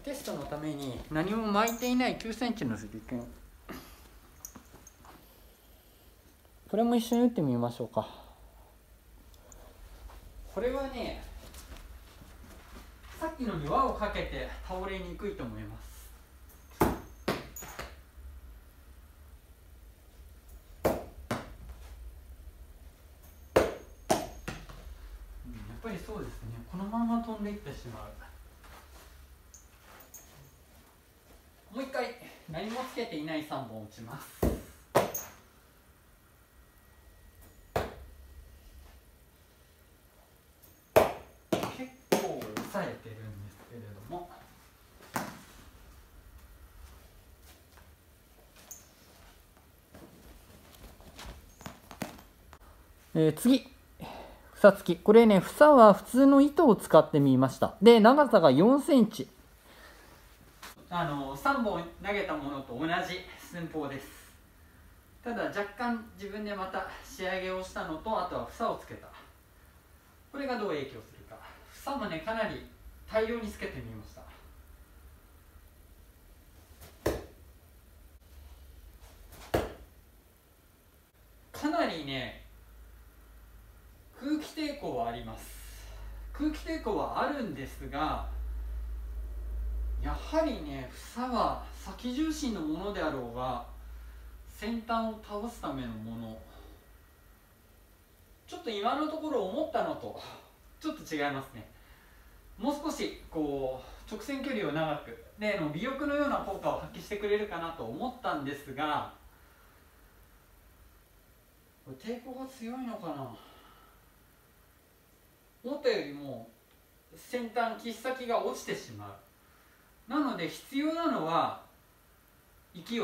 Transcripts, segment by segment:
テストのために何も巻いていない9センチの手裏剣、これも一緒に打ってみましょうか。これはね、さっきのに輪をかけて倒れにくいと思います。やっぱりそうですね、このまま飛んでいってしまう。もう一回何もつけていない3本打ちます。結構抑えてるんですけれども、次、房付き。これね、房は普通の糸を使ってみました。で、長さが4センチ。3本投げたものと同じ寸法です。ただ若干自分でまた仕上げをしたのと、あとは房をつけた。これがどう影響するか。房もね、かなり大量につけてみました。かなりね、空気抵抗はあります。空気抵抗はあるんですが、やはりね、房は先重心のものであろうが先端を倒すためのもの、ちょっと今のところ思ったのとちょっと違いますね。もう少しこう直線距離を長くで尾翼のような効果を発揮してくれるかなと思ったんですが、これ抵抗が強いのかな。思ったよりも先端切っ先が落ちてしまう。なので必要なのは勢い。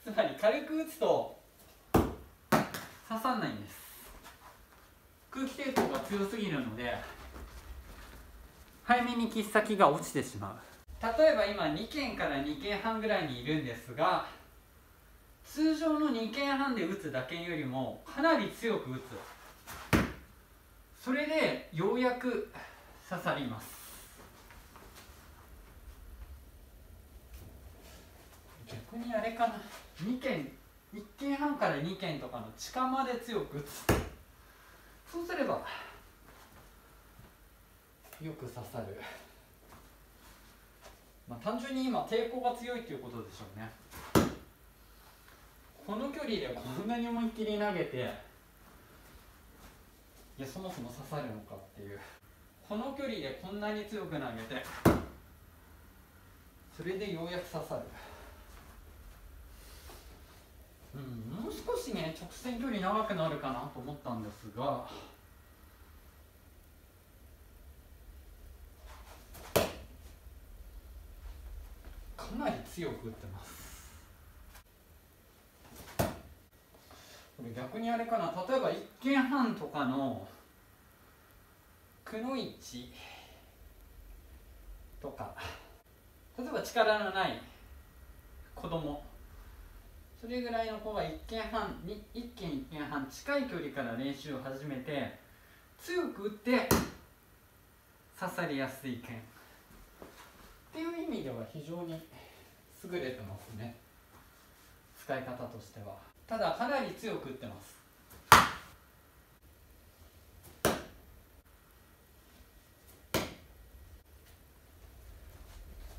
つまり軽く打つと刺さんないんです。空気抵抗が強すぎるので早めに切っ先が落ちてしまう。例えば今2剣から2剣半ぐらいにいるんですが、通常の2剣半で打つ打剣よりもかなり強く打つ。それでようやく刺さります。逆にあれかな、2剣1剣半から2剣とかの近間で強く打つ。そうすればよく刺さる。単純に今抵抗が強いということでしょうね。この距離でこんなに思いっきり投げて、いやそもそも刺さるのかっていう。この距離でこんなに強く投げて、それでようやく刺さる。もう少しね直線距離長くなるかなと思ったんですが、かなり強く打ってます。これ逆にあれかな、例えば1剣半とかのくのいちとか、例えば力のない子供、それぐらいの子が1剣1剣半近い距離から練習を始めて強く打って刺さりやすい剣っていう意味では非常に優れてますね、使い方としては。ただかなり強く打ってます。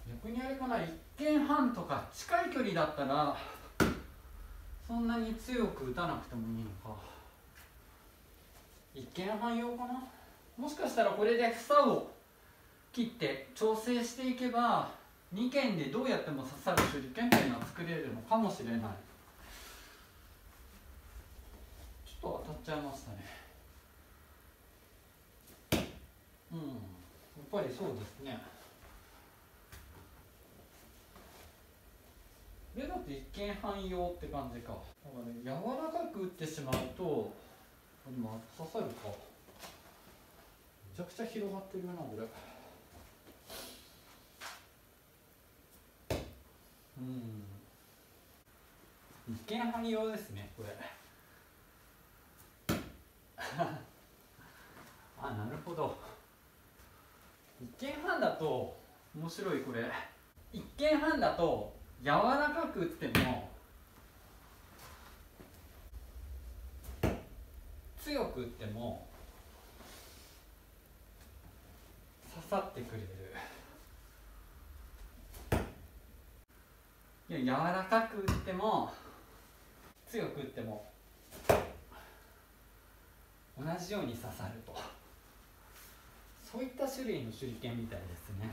逆にあれかな、1剣半とか近い距離だったらそんなに強く打たなくてもいいのか。1剣半用かな。もしかしたらこれで房を切って調整していけば2剣でどうやっても刺さる手裏剣っていうのは作れるのかもしれない。ちょっと当たっちゃいましたね。やっぱりそうですね。これだって一見汎用って感じか。だからね、柔らかく打ってしまうと今刺さるか。めちゃくちゃ広がってるなこれ。一見汎用ですねこれ。あ、なるほど。一見半だと面白いこれ。一見半だと柔らかく打っても強く打っても刺さってくれる。いや、柔らかく打っても強く打っても同じように刺さると、そういった種類の手裏剣みたいですね。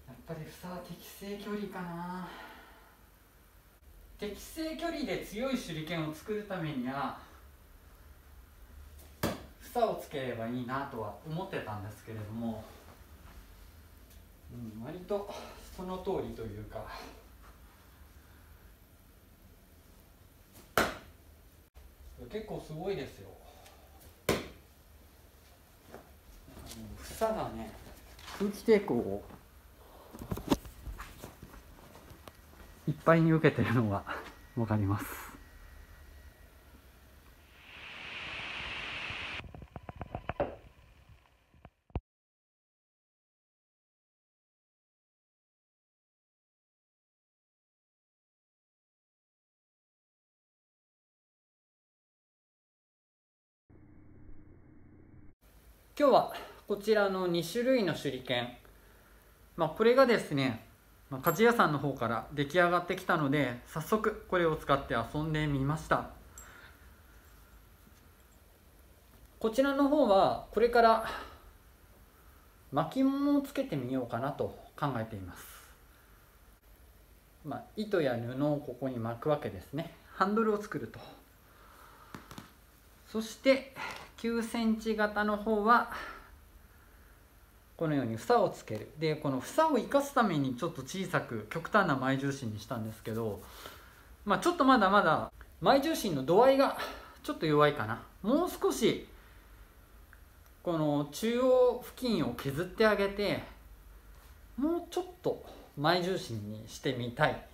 やっぱり房は適正距離かな。適正距離で強い手裏剣を作るためには房をつければいいなとは思ってたんですけれども、割とその通りというか、結構すごいですよ。房がね、空気抵抗をいっぱいに受けてるのが分かります。今日はこちらの2種類の手裏剣、これがですね、鍛冶屋さんの方から出来上がってきたので、早速これを使って遊んでみました。こちらの方はこれから巻物をつけてみようかなと考えています。糸や布をここに巻くわけですね。ハンドルを作ると。そして9センチ型の方はこのように房をつける。でこの房を生かすためにちょっと小さく極端な前重心にしたんですけど、ちょっとまだまだ前重心の度合いがちょっと弱いかな。もう少しこの中央付近を削ってあげて、もうちょっと前重心にしてみたい。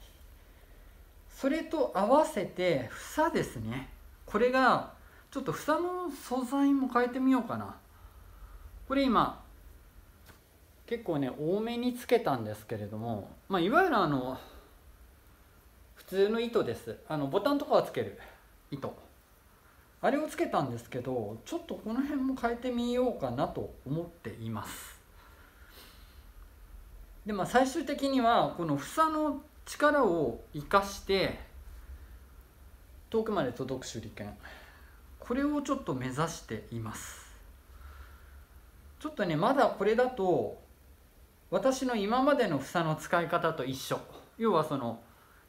それと合わせて房ですね。これがちょっと房の素材も変えてみようかな。これ今結構ね多めにつけたんですけれども、いわゆる普通の糸です。ボタンとかをつける糸、あれをつけたんですけど、ちょっとこの辺も変えてみようかなと思っています。で最終的にはこの房の力を生かして遠くまで届く手裏剣、これをちょっと目指しています。ちょっとねまだこれだと私の今までの房の使い方と一緒。要はその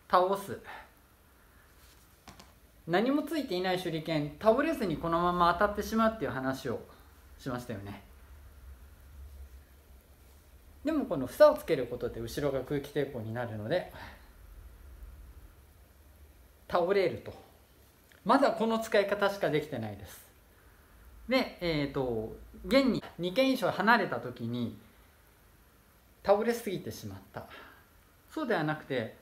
倒す、何もついていない手裏剣倒れずにこのまま当たってしまうっていう話をしましたよね。でもこの房をつけることで後ろが空気抵抗になるので倒れると。まだこの使い方しかできてないです。で現に2軒以上離れた時に倒れすぎてしまった。そうではなくて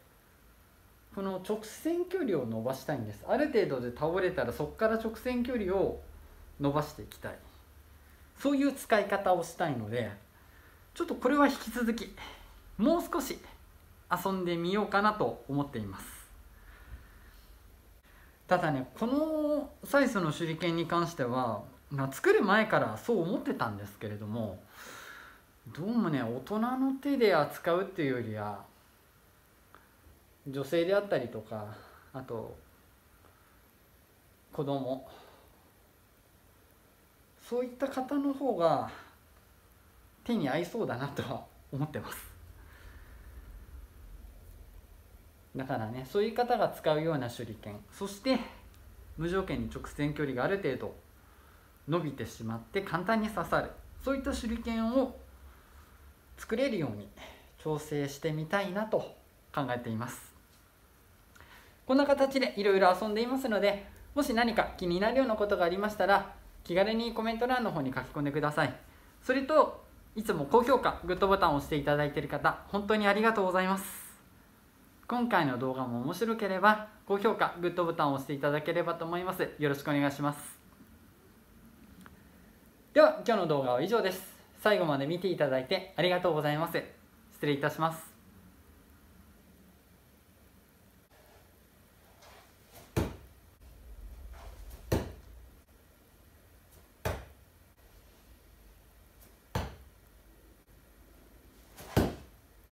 この直線距離を伸ばしたいんです。ある程度で倒れたらそこから直線距離を伸ばしていきたい、そういう使い方をしたいので、ちょっとこれは引き続きもう少し遊んでみようかなと思っています。ただね、このサイズの手裏剣に関しては作る前からそう思ってたんですけれども、どうもね大人の手で扱うっていうよりは女性であったりとか、あと子供、そういった方の方が手に合いそうだなとは思ってます。だからね、そういう方が使うような手裏剣、そして無条件に直線距離がある程度伸びてしまって簡単に刺さる、そういった手裏剣を作れるように調整してみたいなと考えています。こんな形でいろいろ遊んでいますので、もし何か気になるようなことがありましたら気軽にコメント欄の方に書き込んでください。それといつも高評価、グッドボタンを押していただいている方、本当にありがとうございます。今回の動画も面白ければ高評価、グッドボタンを押していただければと思います。よろしくお願いします。では今日の動画は以上です。最後まで見ていただいてありがとうございます。失礼いたします。